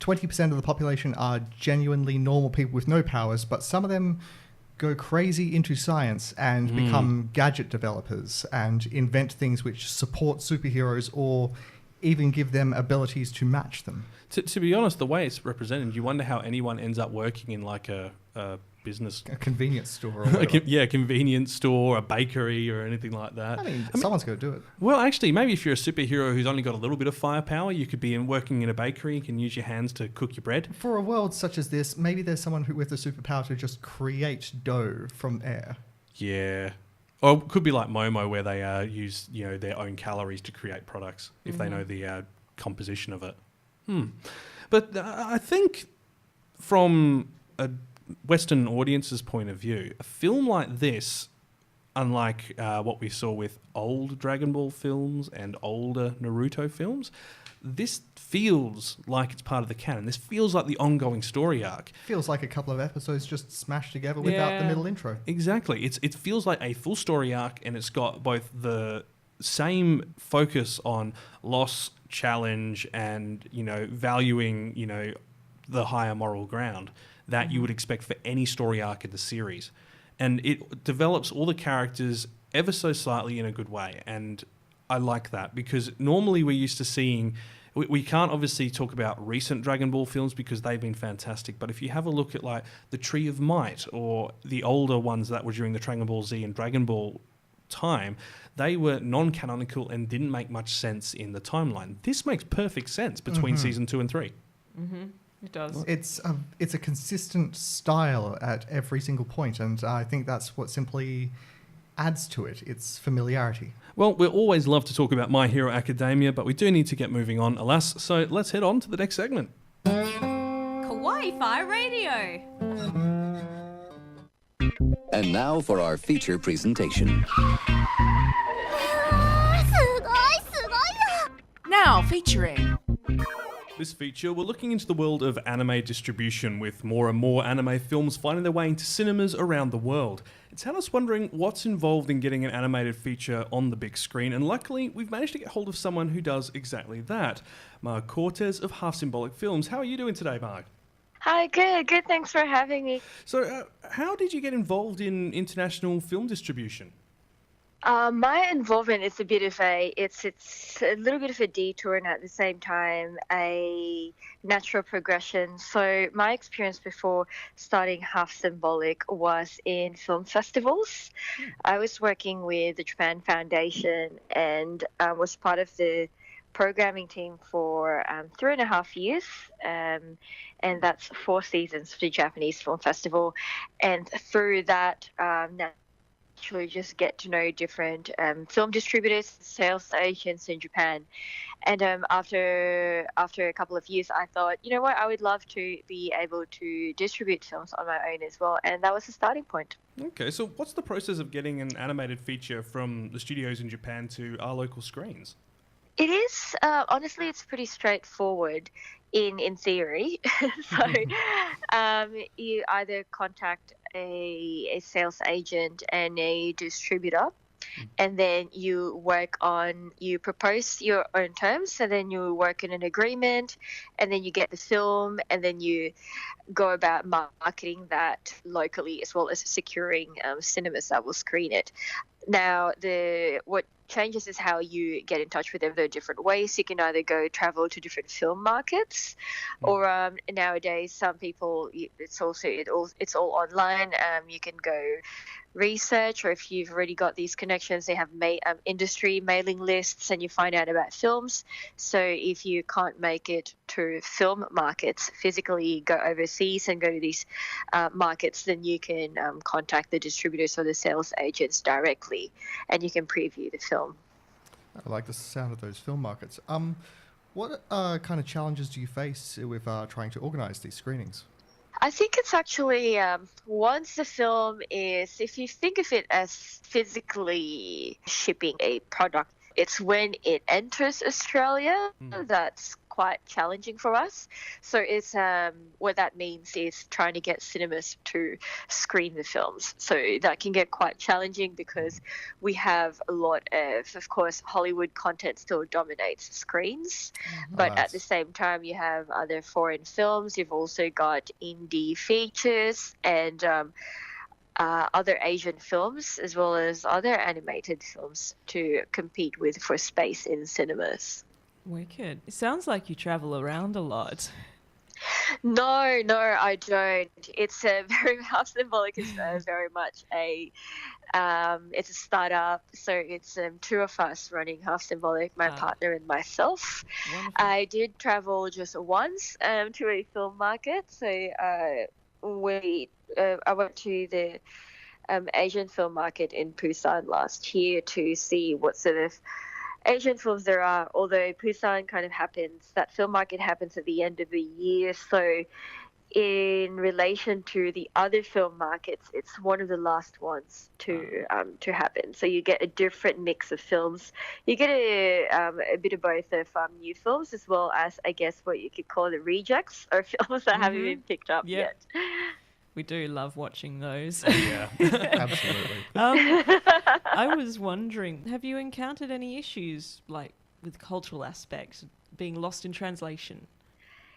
20% of the population are genuinely normal people with no powers, but some of them go crazy into science and become gadget developers and invent things which support superheroes or even give them abilities to match them. To be honest, the way it's represented, you wonder how anyone ends up working in like a business... A convenience store or whatever. A convenience store, a bakery or anything like that. I mean, someone's got to do it. Well, actually, maybe if you're a superhero who's only got a little bit of firepower, you could be working in a bakery, you can use your hands to cook your bread. For a world such as this, maybe there's someone with the superpower to just create dough from air. Yeah. Or it could be like Momo, where they use their own calories to create products, if they know the composition of it. But I think from a Western audience's point of view, a film like this, unlike what we saw with old Dragon Ball films and older Naruto films, this feels like it's part of the canon. This feels like the ongoing story arc. Feels like a couple of episodes just smashed together without the middle intro. Exactly. It feels like a full story arc, and it's got both the same focus on loss, challenge, and, you know, valuing, you know, the higher moral ground that you would expect for any story arc in the series. And it develops all the characters ever so slightly in a good way. And I like that, because normally we're used to seeing... We can't obviously talk about recent Dragon Ball films because they've been fantastic, but if you have a look at like the Tree of Might or the older ones that were during the Dragon Ball Z and Dragon Ball time, they were non-canonical and didn't make much sense in the timeline. This makes perfect sense between season 2 and 3. Mm-hmm. It does. It's a consistent style at every single point, and I think that's what simply adds to it. It's familiarity. Well, we always love to talk about My Hero Academia, but we do need to get moving on, alas. So let's head on to the next segment. Kawaii-Fi Radio. And now for our feature presentation. Now featuring... This feature, we're looking into the world of anime distribution, with more and more anime films finding their way into cinemas around the world. It's had us wondering what's involved in getting an animated feature on the big screen, and luckily we've managed to get hold of someone who does exactly that. Marg Cortez of Half Symbolic Films. How are you doing today, Marg? Hi, good. Thanks for having me. So, how did you get involved in international film distribution? My involvement is a little bit of a detour and at the same time a natural progression. So my experience before starting Half Symbolic was in film festivals. I was working with the Japan Foundation and was part of the programming team for 3.5 years, and that's 4 seasons for the Japanese Film Festival. And through that, actually just get to know different film distributors, sales agents in Japan. And after a couple of years, I thought, you know what, I would love to be able to distribute films on my own as well. And that was the starting point. Okay, so what's the process of getting an animated feature from the studios in Japan to our local screens? It is, honestly, it's pretty straightforward in theory. So you either contact a sales agent and a distributor, and then you propose your own terms, and then you work in an agreement, and then you get the film, and then you go about marketing that locally as well as securing cinemas that will screen it. Now, what changes is how you get in touch with them. There are different ways. You can either travel to different film markets, or nowadays some people it's all online. You can go research, or if you've already got these connections, they have industry mailing lists, and you find out about films. So if you can't make it to film markets physically, go overseas and go to these markets, then you can contact the distributors or the sales agents directly, and you can preview the film. I like the sound of those film markets. What kind of challenges do you face with trying to organize these screenings? I think it's actually once the film is, if you think of it as physically shipping a product, it's when it enters Australia that's quite challenging for us. So it's what that means is trying to get cinemas to screen the films. So that can get quite challenging because we have a lot of course, Hollywood content still dominates screens, but at the same time you have other foreign films. You've also got indie features and other Asian films, as well as other animated films to compete with for space in cinemas. Wicked. It sounds like you travel around a lot. No, I don't. It's Half Symbolic is very much it's a startup. So it's 2 of us running Half Symbolic, my partner and myself. Wonderful. I did travel just once to a film market. So I went to the Asian film market in Busan last year to see what sort of Asian films there are, although Busan that film market happens at the end of the year, so in relation to the other film markets, it's one of the last ones to happen. So you get a different mix of films. You get a bit of both of new films as well as, I guess, what you could call the rejects, or films that haven't been picked up yet. We do love watching those. Yeah, Absolutely. I was wondering, have you encountered any issues like with cultural aspects being lost in translation?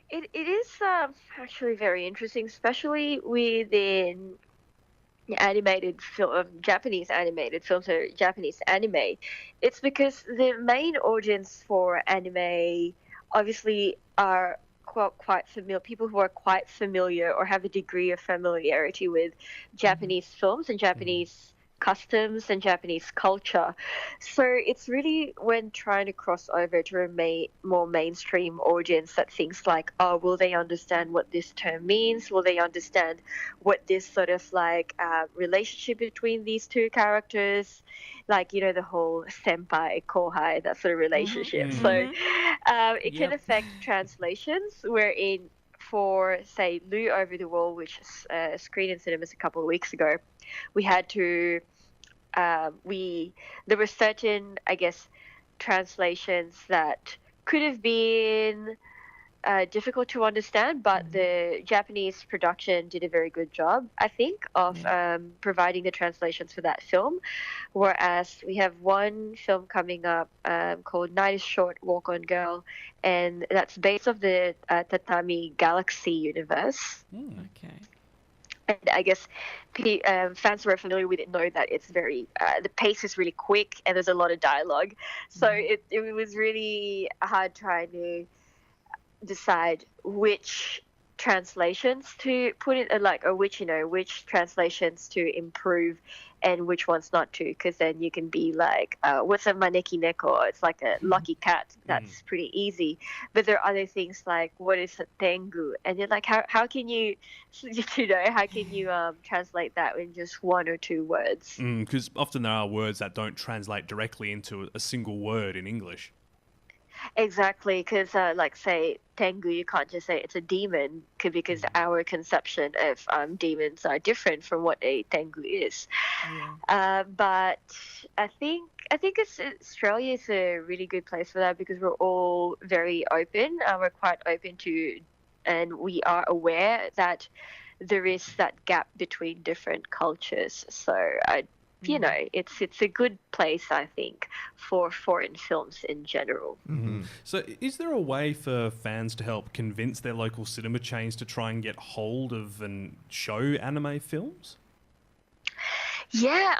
It is actually very interesting, especially within animated film, Japanese animated films or Japanese anime. It's because the main audience for anime obviously are quite familiar, people who are quite familiar or have a degree of familiarity with Japanese films and Japanese customs and Japanese culture. So it's really when trying to cross over to a more mainstream audience that thinks like, oh, will they understand what this term means? Will they understand what this sort of like relationship between these two characters, like, you know, the whole senpai, kohai, that sort of relationship. So it can affect translations wherein for, say, Lu Over the Wall, which screened in cinemas a couple of weeks ago, we had to, there were certain, I guess, translations that could have been difficult to understand, but the Japanese production did a very good job, I think, of providing the translations for that film. Whereas we have one film coming up called Night is Short, Walk On Girl, and that's based off the Tatami Galaxy universe. Okay. And I guess fans who are familiar with it know that it's very, the pace is really quick and there's a lot of dialogue. So it was really hard trying to decide which translations to put in, or which translations to improve and which ones not to, because then you can be like, what's a maneki neko? It's like a lucky cat. That's pretty easy. But there are other things like, what is a tengu? And you're like, how can you, how can you translate that in just one or two words? Because often there are words that don't translate directly into a single word in English. Exactly, because like say Tengu, you can't just say it's a demon, because our conception of demons are different from what a Tengu is. But I think Australia is a really good place for that because we're all very open. We're quite open to, and we are aware that there is that gap between different cultures. So you know, it's a good place, I think, for foreign films in general. So is there a way for fans to help convince their local cinema chains to try and get hold of and show anime films? Yeah,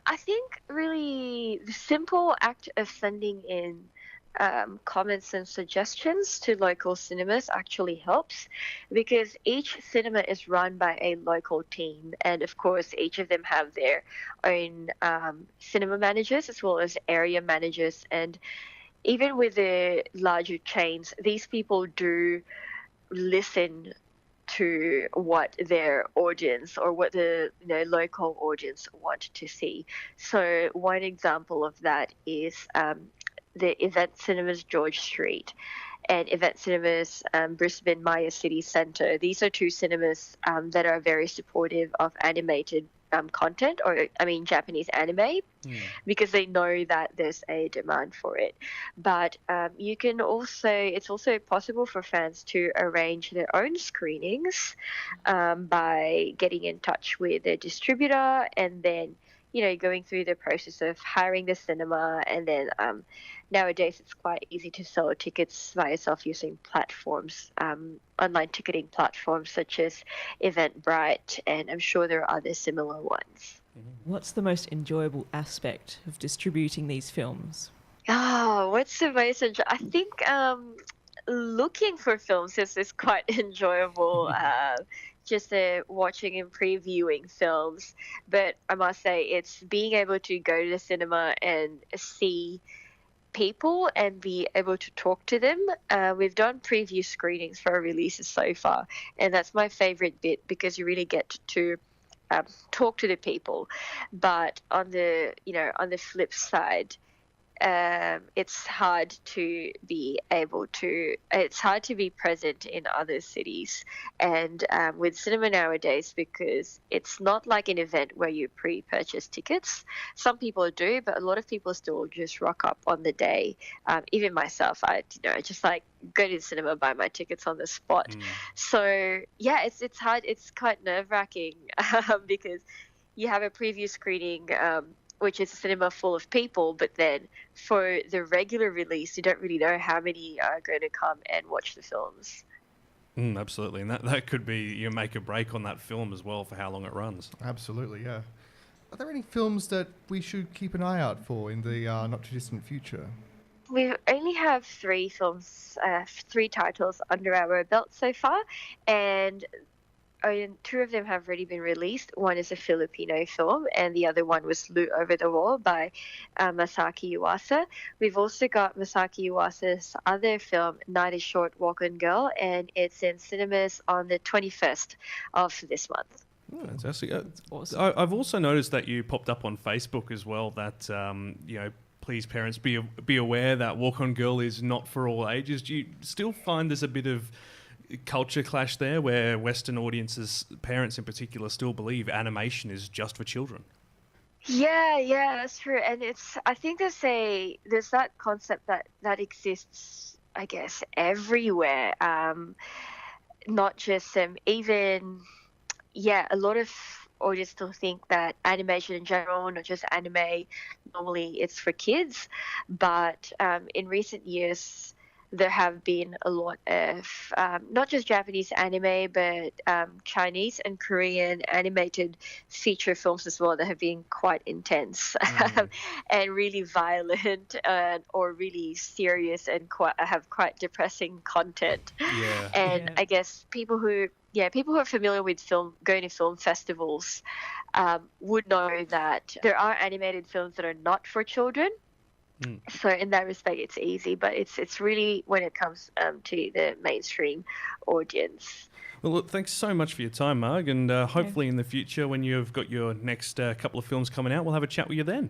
I think really the simple act of sending in comments and suggestions to local cinemas actually helps, because each cinema is run by a local team, and of course each of them have their own cinema managers as well as area managers. And even with the larger chains, these people do listen to what their audience or what the local audience want to see. So one example of that is the Event Cinemas George Street and Event Cinemas Brisbane Maya City Centre. These are two cinemas that are very supportive of animated content, or Japanese anime, because they know that there's a demand for it. But you can also, it's also possible for fans to arrange their own screenings by getting in touch with their distributor and then going through the process of hiring the cinema, and then nowadays it's quite easy to sell tickets by yourself using platforms, online ticketing platforms such as Eventbrite, and I'm sure there are other similar ones. What's the most enjoyable aspect of distributing these films? Oh, what's the most I think looking for films is quite enjoyable. Just watching and previewing films, but I must say it's being able to go to the cinema and see people and be able to talk to them. We've done preview screenings for our releases so far, and that's my favorite bit because you really get to talk to the people. But on the flip side, it's hard to be present in other cities, and with cinema nowadays, because it's not like an event where you pre-purchase tickets. Some people do, but a lot of people still just rock up on the day. Even myself, I just like go to the cinema, buy my tickets on the spot. So yeah, it's hard. It's quite nerve-wracking because you have a preview screening, which is a cinema full of people, but then for the regular release, you don't really know how many are going to come and watch the films. Absolutely, and that could be your make or break on that film as well for how long it runs. Absolutely, yeah. Are there any films that we should keep an eye out for in the not-too-distant future? We only have 3 films, 3 titles under our belt so far, and 2 of them have already been released. One is a Filipino film, and the other one was Loot Over the Wall by Masaki Yuasa. We've also got Masaki Yuasa's other film, Night is Short, Walk On Girl, and it's in cinemas on the 21st of this month. Oh, fantastic. Awesome. I've also noticed that you popped up on Facebook as well that, please parents be aware that Walk On Girl is not for all ages. Do you still find there's a bit of culture clash there where Western audiences, parents in particular, still believe animation is just for children? Yeah, that's true. And I think there's that concept that exists, I guess, everywhere. Not just even, a lot of audience still think that animation in general, not just anime, normally it's for kids. But in recent years, there have been a lot of not just Japanese anime, but Chinese and Korean animated feature films as well that have been quite intense and really violent or really serious and have quite depressing content. Yeah. And I guess people who are familiar with going to film festivals would know that there are animated films that are not for children. So in that respect, it's easy, but it's really when it comes to the mainstream audience. Well, look, thanks so much for your time, Marg, and hopefully in the future, when you've got your next couple of films coming out, we'll have a chat with you then.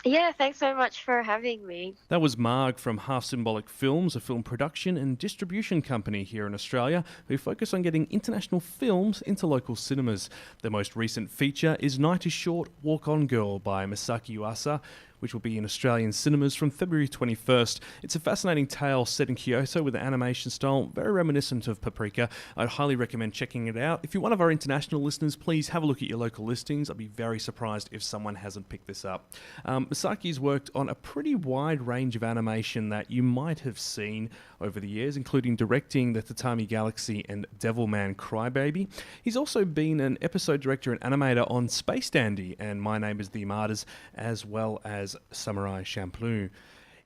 Yeah, thanks so much for having me. That was Marg from Half Symbolic Films, a film production and distribution company here in Australia who focus on getting international films into local cinemas. Their most recent feature is Night is Short, Walk On Girl by Masaki Yuasa, which will be in Australian cinemas from February 21st. It's a fascinating tale set in Kyoto with an animation style very reminiscent of Paprika. I'd highly recommend checking it out. If you're one of our international listeners, please have a look at your local listings. I'd be very surprised if someone hasn't picked this up. Masaki's worked on a pretty wide range of animation that you might have seen over the years, including directing The Tatami Galaxy and Devilman Crybaby. He's also been an episode director and animator on Space Dandy and My Name is the Martyrs, as well as Samurai Champloo.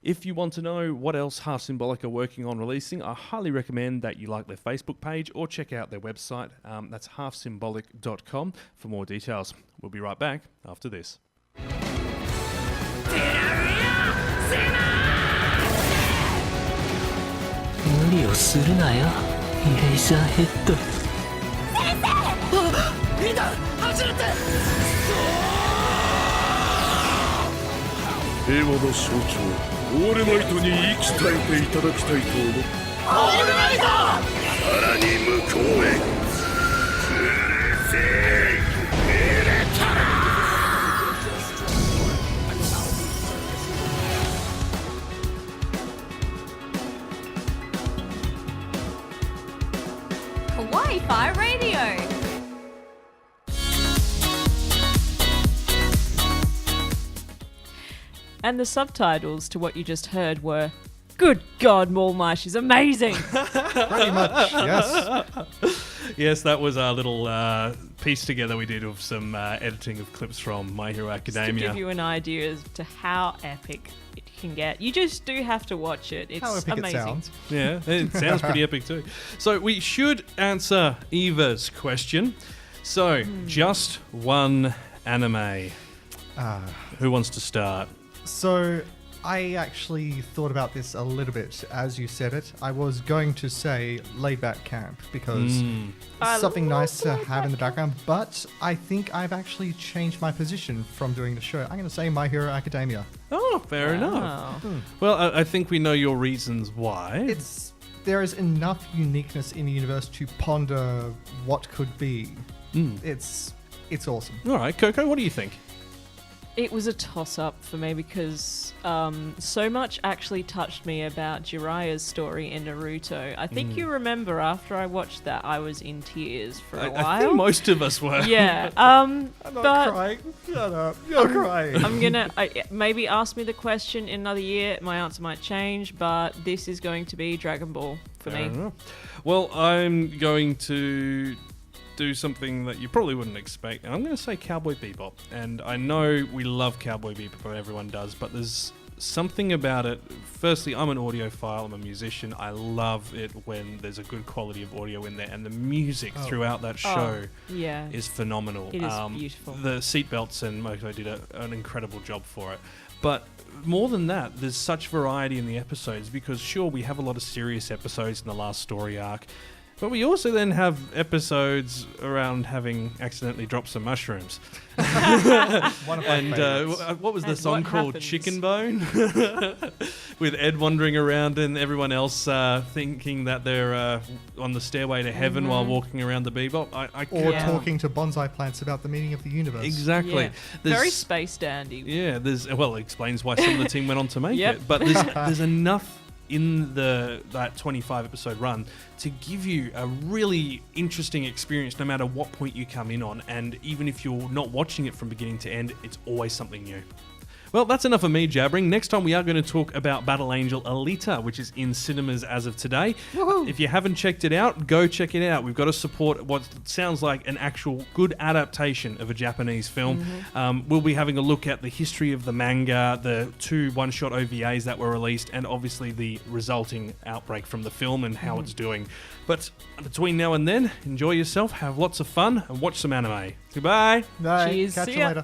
If you want to know what else Half Symbolic are working on releasing, I highly recommend that you like their Facebook page or check out their website. That's halfsymbolic.com for more details. We'll be right back after this. 無理をするなよ、イレイザーヘッド。先生！いいだ、走れって！平和の象徴、オールマイトに生き絶えていただきたいと思う。オールマイト！さらに向こうへ。うるせえ！入れたら！ Kawaii-Fi Radio. And the subtitles to what you just heard were, "Good God, Malmish is amazing." Pretty much, yes. Yes, that was our little piece together we did of some editing of clips from My Hero Academia. Just to give you an idea as to how epic it can get. You just do have to watch it. It's How epic amazing. it sounds. Yeah, it sounds pretty epic too. So we should answer Eva's question. So, just one anime. Who wants to start? So I actually thought about this a little bit as you said it. I was going to say laid back camp because it's something nice to have in the background, but I think I've actually changed my position from doing the show. I'm going to say My Hero Academia. Oh, fair enough. Well, I think we know your reasons why. There is enough uniqueness in the universe to ponder what could be. It's awesome. All right, Coco, what do you think? It was a toss-up for me because so much actually touched me about Jiraiya's story in Naruto. I think you remember after I watched that, I was in tears for a while. I think most of us were. Yeah. I'm not crying. Shut up. You're crying. I'm going to... maybe ask me the question in another year. My answer might change, but this is going to be Dragon Ball for me. Well, I'm going to do something that you probably wouldn't expect. And I'm going to say Cowboy Bebop. And I know we love Cowboy Bebop, everyone does, but there's something about it. Firstly, I'm an audiophile, I'm a musician. I love it when there's a good quality of audio in there, and the music throughout that show is phenomenal. It is beautiful. The seatbelts and Moko did an incredible job for it. But more than that, there's such variety in the episodes because, sure, we have a lot of serious episodes in the last story arc, but we also then have episodes around having accidentally dropped some mushrooms. One of my favorites. What was the song called? Chicken Bone? With Ed wandering around and everyone else thinking that they're on the stairway to heaven while walking around the Bebop. Or talking to bonsai plants about the meaning of the universe. Exactly. Yeah. Very space dandy. Yeah, it explains why some of the team went on to make it. But there's enough in that 25 episode run to give you a really interesting experience no matter what point you come in on, and even if you're not watching it from beginning to end, it's always something new. Well, that's enough of me jabbering. Next time we are going to talk about Battle Angel Alita, which is in cinemas as of today. Woohoo! If you haven't checked it out, go check it out. We've got to support what sounds like an actual good adaptation of a Japanese film. We'll be having a look at the history of the manga, the 2 one-shot OVAs that were released, and obviously the resulting outbreak from the film and how it's doing. But between now and then, enjoy yourself, have lots of fun, and watch some anime. Goodbye. Bye. Cheers. Catch See you ya. later.